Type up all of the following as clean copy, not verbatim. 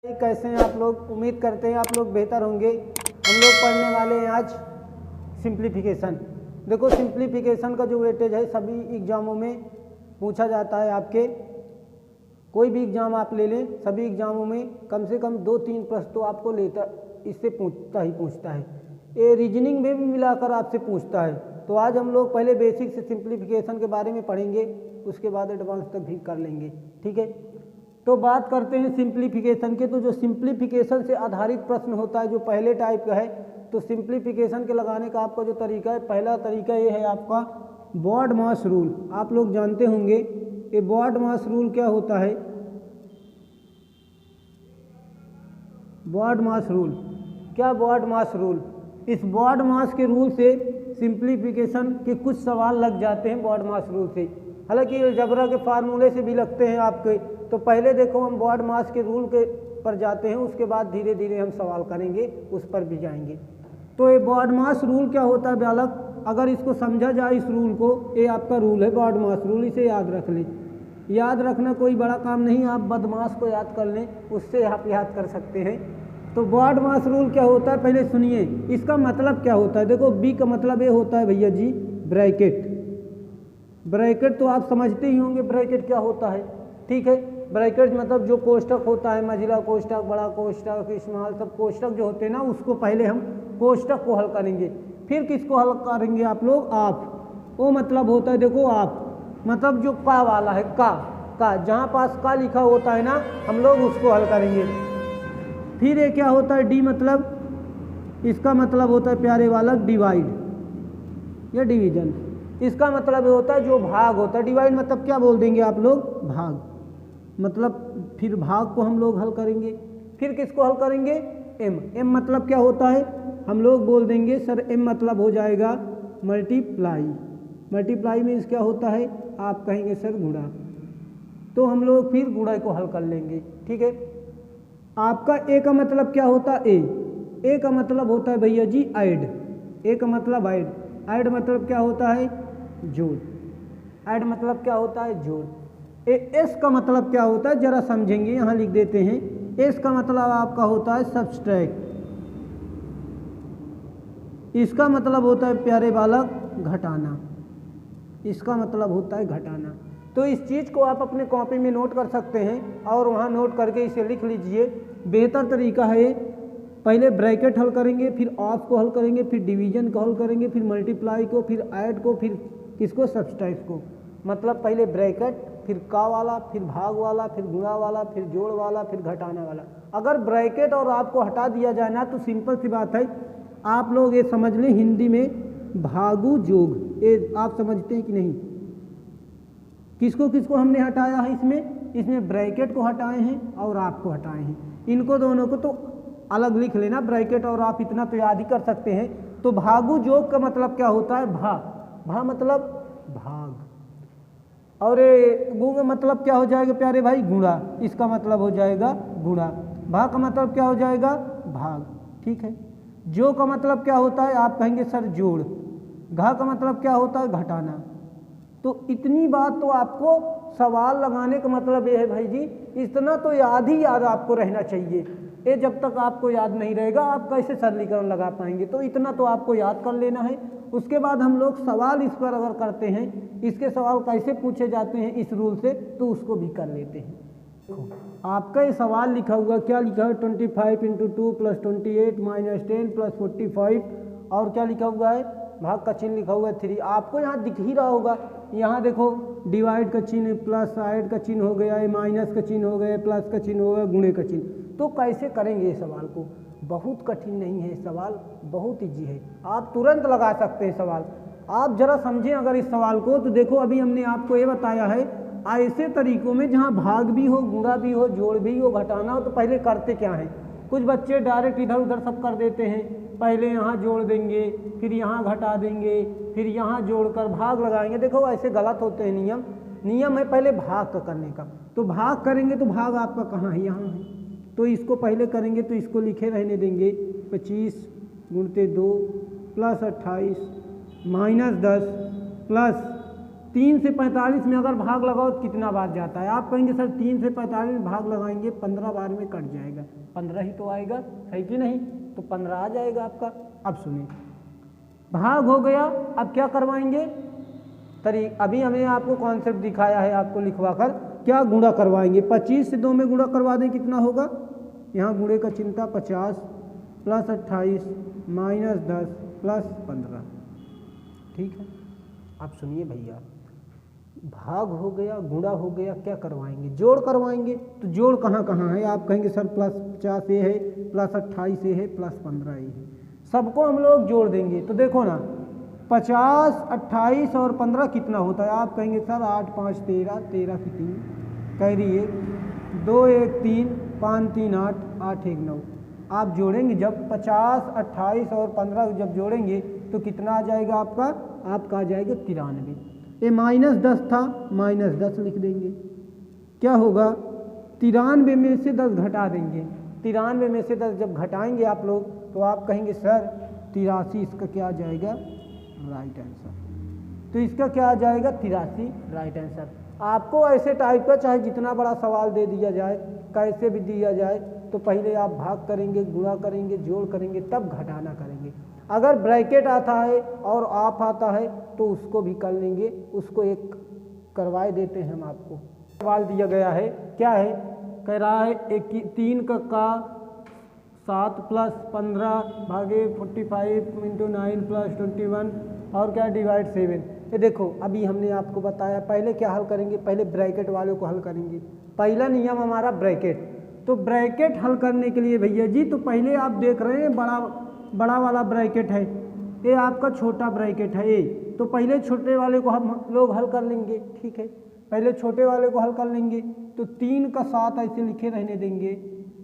कैसे हैं आप लोग। उम्मीद करते हैं आप लोग बेहतर होंगे। हम लोग पढ़ने वाले हैं आज सिंप्लीफिकेशन। देखो सिंप्लीफिकेशन का जो वेटेज है सभी एग्जामों में पूछा जाता है। आपके कोई भी एग्ज़ाम आप ले लें, सभी एग्ज़ामों में कम से कम 2-3 प्रश्न तो आपको लेता इससे पूछता है। ये रीजनिंग में भी मिलाकर आपसे पूछता है। तो आज हम लोग पहले बेसिक से सिंप्लीफिकेशन के बारे में पढ़ेंगे, उसके बाद एडवांस तक भी कर लेंगे। ठीक है, तो बात करते हैं सिंप्लीफिकेशन के। तो जो सिंप्लीफिकेशन से आधारित प्रश्न होता है, जो पहले टाइप का है, तो सिंप्लीफिकेशन के लगाने का आपका जो तरीका है, पहला तरीका ये है आपका बॉड-मास रूल। आप लोग जानते होंगे ये बॉड-मास रूल क्या होता है। बॉड-मास रूल क्या, बॉड-मास रूल, इस बॉड-मास के रूल से सिंप्लीफिकेशन के कुछ सवाल लग जाते हैं बॉड-मास रूल से। हालांकि अलजेब्रा के फार्मूले से भी लगते हैं आपके। तो पहले देखो हम बॉड-मास के रूल के पर जाते हैं, उसके बाद धीरे धीरे हम सवाल करेंगे, उस पर भी जाएंगे। तो ये बॉड-मास रूल क्या होता है बालक, अगर इसको समझा जाए इस रूल को, ये आपका रूल है बॉड-मास रूल, इसे याद रख लें। याद रखना कोई बड़ा काम नहीं, आप बदमाश को याद कर लें, उससे आप याद कर सकते हैं। तो बॉड-मास रूल क्या होता है पहले सुनिए, इसका मतलब क्या होता है। देखो बी का मतलब ये होता है भैया जी ब्रैकेट। ब्रैकेट तो आप समझते ही होंगे ब्रैकेट क्या होता है। ठीक है, ब्रैकेट मतलब जो कोष्टक होता है, मझिला कोष्टक, बड़ा कोष्टक, स्मॉल, सब कोष्टक जो होते हैं ना, उसको पहले हम कोष्टक को हल करेंगे, फिर किसको हल करेंगे आप लोग, आप। वो मतलब होता है, देखो आप मतलब जो का वाला है, का जहाँ पास का लिखा होता है ना, हम लोग उसको हल करेंगे। फिर ये क्या होता है डी मतलब, इसका मतलब होता है प्यारे वाला डिवाइड या डिवीजन। इसका मतलब ये होता है जो भाग होता है। डिवाइड मतलब क्या बोल देंगे आप लोग, भाग, मतलब फिर भाग को हम लोग हल करेंगे। फिर किसको हल करेंगे, एम मतलब क्या होता है, हम लोग बोल देंगे सर एम मतलब हो जाएगा मल्टीप्लाई। मल्टीप्लाई मीन्स क्या होता है, आप कहेंगे सर गुणा। तो हम लोग फिर गुणा को हल कर लेंगे। ठीक है, आपका ए का मतलब क्या होता है, ए का मतलब होता है भैया जी ऐड। ए का मतलब ऐड, ऐड मतलब क्या होता है, जोड़। ऐड मतलब क्या होता है, जोड़। एस का मतलब क्या होता है, जरा समझेंगे, यहाँ लिख देते हैं। एस का मतलब आपका होता है सब्सट्रैक्ट। इसका मतलब होता है प्यारे बालक घटाना। इसका मतलब होता है घटाना। तो इस चीज़ को आप अपने कॉपी में नोट कर सकते हैं और वहाँ नोट करके इसे लिख लीजिए। बेहतर तरीका है, पहले ब्रैकेट हल करेंगे, फिर ऑफ को हल करेंगे, फिर डिवीजन को हल करेंगे, फिर मल्टीप्लाई को, फिर ऐड को, फिर किसको, सब्सट्रैक्ट को। मतलब पहले ब्रैकेट, फिर का वाला, फिर भाग वाला, फिर गुणा वाला, फिर जोड़ वाला, फिर घटाना वाला। अगर ब्रैकेट और आपको हटा दिया जाए ना, तो सिंपल सी बात है, आप लोग ये समझ लें हिंदी में भागु जोग, ये आप समझते हैं कि नहीं। किसको किसको हमने हटाया है इसमें ब्रैकेट को हटाए हैं और आप को हटाए हैं। इनको दोनों को तो अलग लिख लेना, ब्रैकेट और आप इतना तो याद ही कर सकते हैं। तो भागु जोग का मतलब क्या होता है, भा मतलब भाग, और गु का मतलब क्या हो जाएगा प्यारे भाई, गुणा। इसका मतलब हो जाएगा गुणा। भा का मतलब क्या हो जाएगा, भाग। ठीक है, जो का मतलब क्या होता है, आप कहेंगे सर जोड़। घा का मतलब क्या होता है, घटाना। तो इतनी बात तो आपको सवाल लगाने का मतलब ये है भाई जी, इतना तो याद ही याद आपको रहना चाहिए। ये जब तक आपको याद नहीं रहेगा, आप कैसे सरलीकरण लगा पाएंगे। तो इतना तो आपको याद कर लेना है। उसके बाद हम लोग सवाल इस पर अगर करते हैं, इसके सवाल कैसे पूछे जाते हैं इस रूल से, तो उसको भी कर लेते हैं। आपका ये सवाल लिखा हुआ, क्या लिखा है, 25 × 2 + 28 - 10 + 45, और क्या लिखा हुआ है, भाग का चिन्ह लिखा हुआ है 3। आपको यहाँ दिख ही रहा होगा, यहाँ देखो डिवाइड का चिन्ह है, प्लस ऐड का चिन्ह हो गया है, माइनस का चिन्ह हो गया, प्लस का चिन्ह हो गया, गुणे का चिन्ह। तो कैसे करेंगे इस सवाल को, बहुत कठिन नहीं है सवाल, बहुत ईजी है, आप तुरंत लगा सकते हैं सवाल। आप जरा समझें अगर इस सवाल को, तो देखो अभी हमने आपको ये बताया है, ऐसे तरीकों में जहाँ भाग भी हो, गुणा भी हो, जोड़ भी हो, घटाना हो, तो पहले करते क्या हैं। कुछ बच्चे डायरेक्ट इधर उधर सब कर देते हैं, पहले यहाँ जोड़ देंगे, फिर यहाँ घटा देंगे, फिर यहाँ जोड़कर भाग लगाएंगे। देखो ऐसे गलत होते हैं नियम है पहले भाग का करने का। तो भाग करेंगे तो भाग आपका कहाँ है, यहाँ है। तो इसको पहले करेंगे, तो इसको लिखे रहने देंगे 25 × 2 + 28 - 10 + 3 से 45 में अगर भाग लगाओ तो कितना बार जाता है? आप कहेंगे सर 3 से 45 में भाग लगाएंगे 15 बार में कट जाएगा, 15 ही तो आएगा, है कि नहीं? तो 15 आ जाएगा आपका। अब सुनिए, भाग हो गया, अब क्या करवाएंगे? अभी हमने आपको कॉन्सेप्ट दिखाया है, आपको लिखवा कर क्या गुणा करवाएंगे। 25 से 2 में गुणा करवा दें, कितना होगा? यहाँ गुणे का चिंता, 50 प्लस 28 माइनस 10 प्लस 15, ठीक है। अब सुनिए भैया, भाग हो गया, गुणा हो गया, क्या करवाएंगे? जोड़ करवाएंगे। तो जोड़ कहाँ कहाँ है? आप कहेंगे सर प्लस 50 ये है, प्लस 28 ये है, प्लस 15 ये है, सबको हम लोग जोड़ देंगे। तो देखो ना, 50, 28 और 15 कितना होता है? आप कहेंगे सर 8 5 13, 13 की 3 कह रही है, 2 1 3, 5 3 8, 8 1 9। आप जोड़ेंगे जब 50, 28 और 15 जब जोड़ेंगे तो कितना आ जाएगा आपका? आपका आ जाएगा 93। ये माइनस 10 था, माइनस 10 लिख देंगे। क्या होगा? 93 में से 10 घटा देंगे। 93 में से 10 जब घटाएंगे आप लोग तो आप कहेंगे सर 83, इसका क्या आ जाएगा? Right answer. तो इसका क्या आ जाएगा? 83 राइट आंसर। आपको ऐसे टाइप का चाहे जितना बड़ा सवाल दे दिया जाए, कैसे भी दिया जाए, तो पहले आप भाग करेंगे, गुणा करेंगे, जोड़ करेंगे, तब घटाना करेंगे। अगर ब्रैकेट आता है और आप आता है तो उसको भी कर लेंगे, उसको एक करवाए देते हैं हम आपको। सवाल दिया गया है, क्या है? कह रहा है 3 का 7 प्लस 15 भागे 45 इंटू 9 प्लस 21 और क्या डिवाइड 7। ये देखो, अभी हमने आपको बताया, पहले क्या हल करेंगे? पहले ब्रैकेट वाले को हल करेंगे। पहला नियम हमारा ब्रैकेट। तो ब्रैकेट हल करने के लिए भैया जी, तो पहले आप देख रहे हैं बड़ा वाला ब्रैकेट है, ये आपका छोटा ब्रैकेट है ये, तो पहले छोटे वाले को हम लोग हल कर लेंगे, ठीक है। पहले छोटे वाले को हल कर लेंगे, तो 3 का 7 ऐसे लिखे रहने देंगे,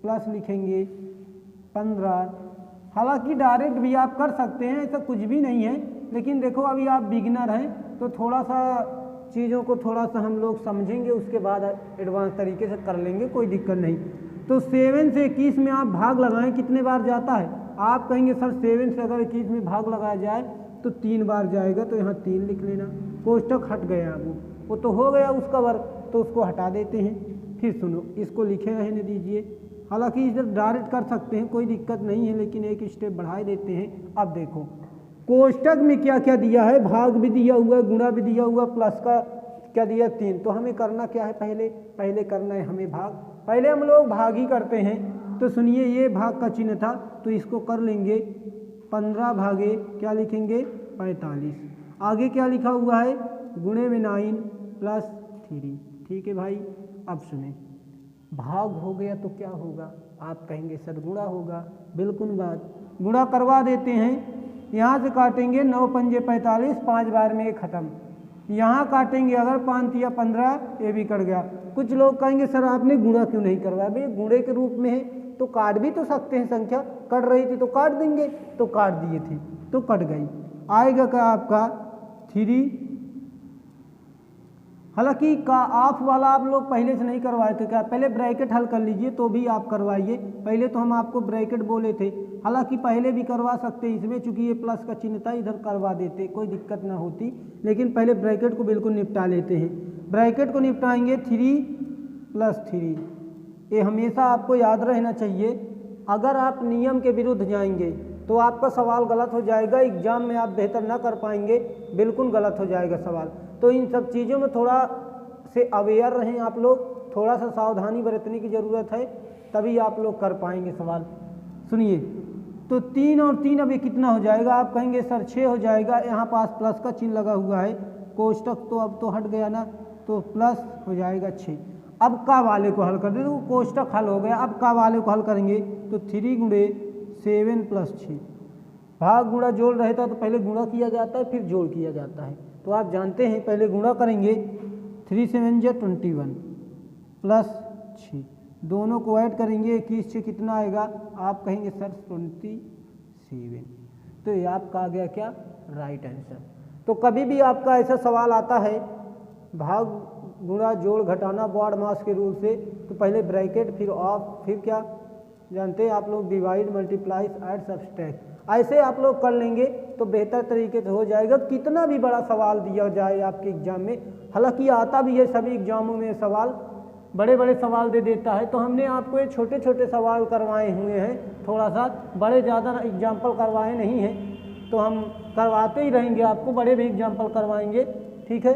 प्लस लिखेंगे 15। हालांकि डायरेक्ट भी आप कर सकते हैं, ऐसा कुछ भी नहीं है, लेकिन देखो अभी आप बिगिनर हैं तो थोड़ा सा चीज़ों को थोड़ा सा हम लोग समझेंगे, उसके बाद एडवांस तरीके से कर लेंगे, कोई दिक्कत नहीं। तो 7 से 21 में आप भाग लगाएं, कितने बार जाता है? आप कहेंगे सर 7 से अगर 21 में भाग लगाया जाए तो 3 बार जाएगा, तो यहाँ 3 लिख लेना। कोष्टक हट गया, वो तो हो गया उसका वर्ग, तो उसको हटा देते हैं। फिर सुनो, इसको लिखे रहने दीजिए। हालांकि इधर डायरेक्ट कर सकते हैं, कोई दिक्कत नहीं है, लेकिन एक स्टेप बढ़ा देते हैं। अब देखो कोष्टक में क्या क्या दिया है, भाग भी दिया हुआ है, गुणा भी दिया हुआ, प्लस का क्या दिया 3। तो हमें करना क्या है? पहले करना है हमें भाग। पहले हम लोग भाग ही करते हैं। तो सुनिए, ये भाग का चिन्ह था तो इसको कर लेंगे 15 भागे क्या लिखेंगे? 45। आगे क्या लिखा हुआ है? गुणे में 9 प्लस 3, ठीक है भाई। अब सुने, भाग हो गया तो क्या होगा? आप कहेंगे सर गुणा होगा, बिल्कुल बात, गुणा करवा देते हैं। यहाँ से काटेंगे 9 पंजे 45, 5 बार में ये खत्म। यहाँ काटेंगे अगर 5 या 15, ये भी कट गया। कुछ लोग कहेंगे सर आपने गुणा क्यों नहीं करवाया? भाई गुणे के रूप में है तो काट भी तो सकते हैं, संख्या कट रही थी तो काट देंगे, तो काट दिए थे तो कट गई। आएगा क्या आपका? 3। हालांकि का ऑफ वाला आप लोग पहले से नहीं करवाए थे क्या? पहले ब्रैकेट हल कर लीजिए तो भी आप करवाइए। पहले तो हम आपको ब्रैकेट बोले थे, हालांकि पहले भी करवा सकते इसमें, चूंकि ये प्लस का चिन्ह था, इधर करवा देते, कोई दिक्कत ना होती। लेकिन पहले ब्रैकेट को बिल्कुल निपटा लेते हैं। ब्रैकेट को निपटाएंगे 3 + 3। ये हमेशा आपको याद रहना चाहिए। अगर आप नियम के विरुद्ध जाएंगे तो आपका सवाल गलत हो जाएगा, एग्जाम में आप बेहतर ना कर पाएंगे, बिल्कुल गलत हो जाएगा सवाल। तो इन सब चीज़ों में थोड़ा से अवेयर रहें आप लोग, थोड़ा सा सावधानी बरतने की ज़रूरत है, तभी आप लोग कर पाएंगे सवाल। सुनिए, तो 3 और 3 अब ये कितना हो जाएगा? आप कहेंगे सर 6 हो जाएगा। यहाँ पास प्लस का चिन्ह लगा हुआ है, कोष्टक तो अब तो हट गया ना, तो प्लस हो जाएगा 6। अब का वाले को हल कर दे, तो कोष्टक हल हो गया। अब का वाले को हल करेंगे तो 3 गुणे 7 + 6। भाग गुणा जोड़ रहता है तो पहले गुणा किया जाता है, फिर जोड़ किया जाता है। तो आप जानते हैं पहले गुणा करेंगे, 3 7 = 21 प्लस 6, दोनों को ऐड करेंगे, 21 से कितना आएगा? आप कहेंगे सर 27। तो ये आपका आ गया क्या? Right answer. तो कभी भी आपका ऐसा सवाल आता है भाग गुणा जोड़ घटाना बॉड मास के रूल से, तो पहले ब्रैकेट, फिर ऑफ, फिर क्या जानते हैं आप लोग? Divide, multiply, add, subtract. ऐसे आप लोग कर लेंगे तो बेहतर तरीके से हो जाएगा। कितना भी बड़ा सवाल दिया जाए आपके एग्जाम में, हालांकि आता भी है सभी एग्जामों में सवाल, बड़े बड़े सवाल दे देता है, तो हमने आपको ये छोटे छोटे सवाल करवाए हुए हैं, थोड़ा सा बड़े ज़्यादा एग्जाम्पल करवाए नहीं हैं, तो हम करवाते ही रहेंगे, आपको बड़े भी एग्जाम्पल करवाएंगे। ठीक है,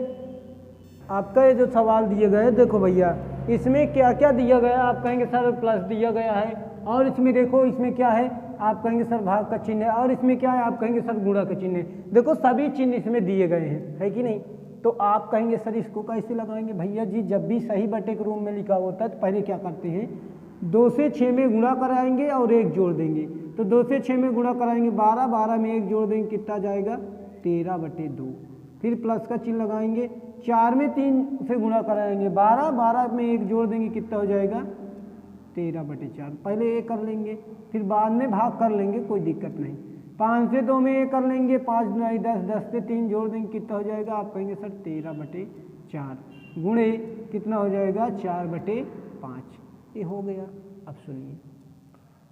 आपका ये जो सवाल दिए गए, देखो भैया इसमें क्या क्या दिया गया, आप कहेंगे सर प्लस दिया गया है, और इसमें देखो इसमें क्या है, आप कहेंगे सर भाग का चिन्ह है, और इसमें क्या है, आप कहेंगे सर गुणा का चिन्ह है। देखो सभी चिन्ह इसमें दिए गए हैं, है कि नहीं। तो आप कहेंगे सर इसको कैसे लगाएंगे, भैया जी जब भी सही बटे के रूम में लिखा होता है तो पहले क्या करते हैं, 2 से 6 में गुणा कराएंगे और 1 जोड़ देंगे। तो 2 से 6 में गुणा कराएंगे 12, 12 में 1 जोड़ देंगे, कितना जाएगा 13/2। फिर प्लस का चिन्ह लगाएंगे, 4 में 3 से गुणा कराएंगे 12, 12 में 1 जोड़ देंगे, कितना हो जाएगा 13/4। पहले ये कर लेंगे, फिर बाद में भाग कर लेंगे, कोई दिक्कत नहीं। 5 से 2 में ये कर लेंगे, 5 दूनी 10, 10 से 3 जोड़ देंगे, कितना हो जाएगा, आप कहेंगे सर 13/4 गुणे कितना हो जाएगा 4/5। ये हो गया। अब सुनिए,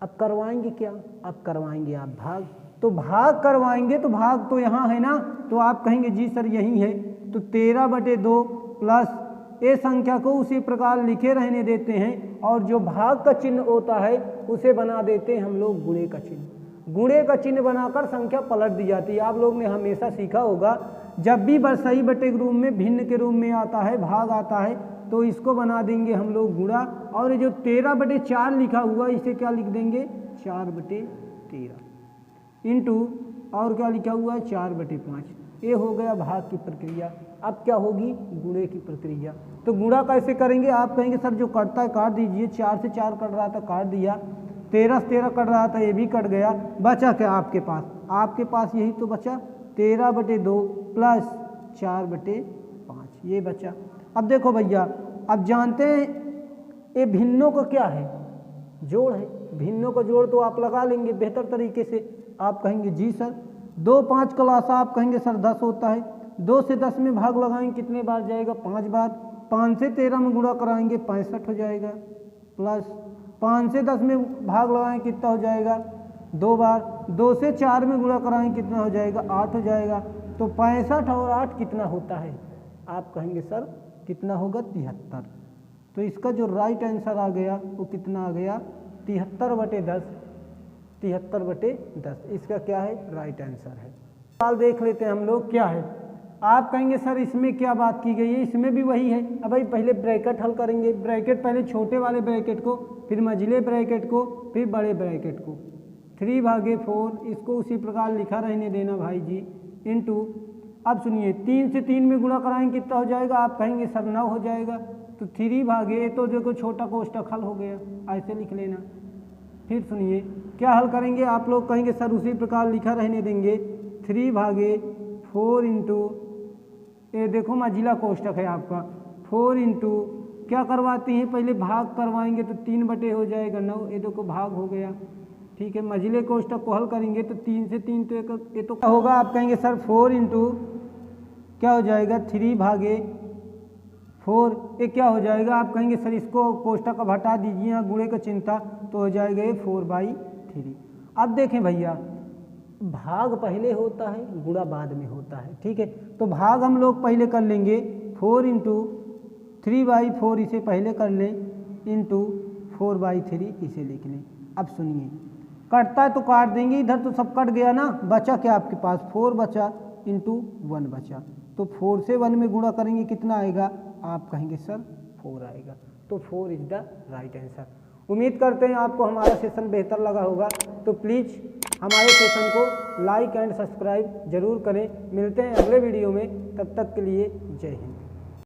अब करवाएंगे क्या, अब करवाएंगे आप भाग। तो भाग करवाएंगे तो भाग तो यहाँ है ना, तो आप कहेंगे जी सर यही है, तो 13/2 प्लस ये संख्या को उसी प्रकार लिखे रहने देते हैं, और जो भाग का चिन्ह होता है उसे बना देते हैं हम लोग गुणे का चिन्ह। गुणे का चिन्ह बनाकर संख्या पलट दी जाती है। आप लोग ने हमेशा सीखा होगा, जब भी सही बटे के रूप में भिन्न के रूप में आता है, भाग आता है, तो इसको बना देंगे हम लोग गुणा, और जो 13/4 लिखा हुआ इसे क्या लिख देंगे 4/13 इंटू, और क्या लिखा हुआ है 4/5। ये हो गया भाग की प्रक्रिया। अब क्या होगी, गुणे की प्रक्रिया। तो गुणा कैसे करेंगे, आप कहेंगे सर जो कटता है काट दीजिए, 4 से 4 कट रहा था काट दिया, 13 से 13 कट रहा था ये भी कट गया, बचा क्या आपके पास, आपके पास यही तो बचा 13/2 प्लस 4/5, ये बचा। अब देखो भैया, अब जानते हैं ये भिन्नों का क्या है, जोड़ है। भिन्नों का जोड़ तो आप लगा लेंगे बेहतर तरीके से। आप कहेंगे जी सर 2 5 क्लास, आप कहेंगे सर 10 होता है, 2 से 10 में भाग लगाएंगे कितने बार जाएगा 5 बार, 5 से 13 में गुणा कराएंगे 65 हो जाएगा, प्लस 5 से 10 में भाग लगाएंगे कितना हो जाएगा 2 बार, 2 से 4 में गुणा कराएंगे कितना हो जाएगा 8 हो जाएगा। तो 65 और 8 कितना होता है, आप कहेंगे सर कितना होगा 73। तो इसका जो राइट आंसर आ गया वो कितना आ गया 73/10, 73/10 इसका क्या है राइट आंसर है। सवाल देख लेते हैं हम लोग क्या है। आप कहेंगे सर इसमें क्या बात की गई है, इसमें भी वही है। अब भाई पहले ब्रैकेट हल करेंगे, ब्रैकेट पहले छोटे वाले ब्रैकेट को, फिर मझले ब्रैकेट को, फिर बड़े ब्रैकेट को, 3/4 इसको उसी प्रकार लिखा रहने देना भाई जी, इंटू। अब सुनिए 3 से 3 में गुणा कराएंगे कितना हो जाएगा, आप कहेंगे सर 9 हो जाएगा, तो 3/, तो देखो छोटा कोष्टक हल हो गया, ऐसे लिख लेना। फिर सुनिए क्या हल करेंगे, आप लोग कहेंगे सर उसी प्रकार लिखा रहने देंगे, 3/4 इंटू, ये देखो मझिला कोष्टक है आपका, 4 इंटू क्या करवाते हैं पहले भाग करवाएंगे तो 3/, हो जाएगा 9, ये देखो भाग हो गया। ठीक है, मझिले कोष्टक को हल करेंगे तो 3 से 3 तो ये तो क्या होगा, आप कहेंगे सर 4 इंटू क्या हो जाएगा 3/4, ये क्या हो जाएगा, आप कहेंगे सर इसको कोष्टक का हटा दीजिए, यहाँ गुणे का चिंता, तो हो जाएगा ये 4/3। अब देखें भैया, भाग पहले होता है गुणा बाद में होता है। ठीक है, तो भाग हम लोग पहले कर लेंगे, 4 इंटू 3/4 इसे पहले कर लें, इंटू 4/3 इसे लिख लें। अब सुनिए कटता है तो काट देंगे, इधर तो सब कट गया ना, बचा क्या आपके पास 4 बचा, इंटू 1 बचा। तो 4 से 1 में गुणा करेंगे कितना आएगा, आप कहेंगे सर 4 आएगा। तो 4 इज द राइट आंसर। उम्मीद करते हैं आपको हमारा सेशन बेहतर लगा होगा, तो प्लीज़ हमारे सेशन को लाइक एंड सब्सक्राइब जरूर करें। मिलते हैं अगले वीडियो में, तब तक के लिए जय हिंद।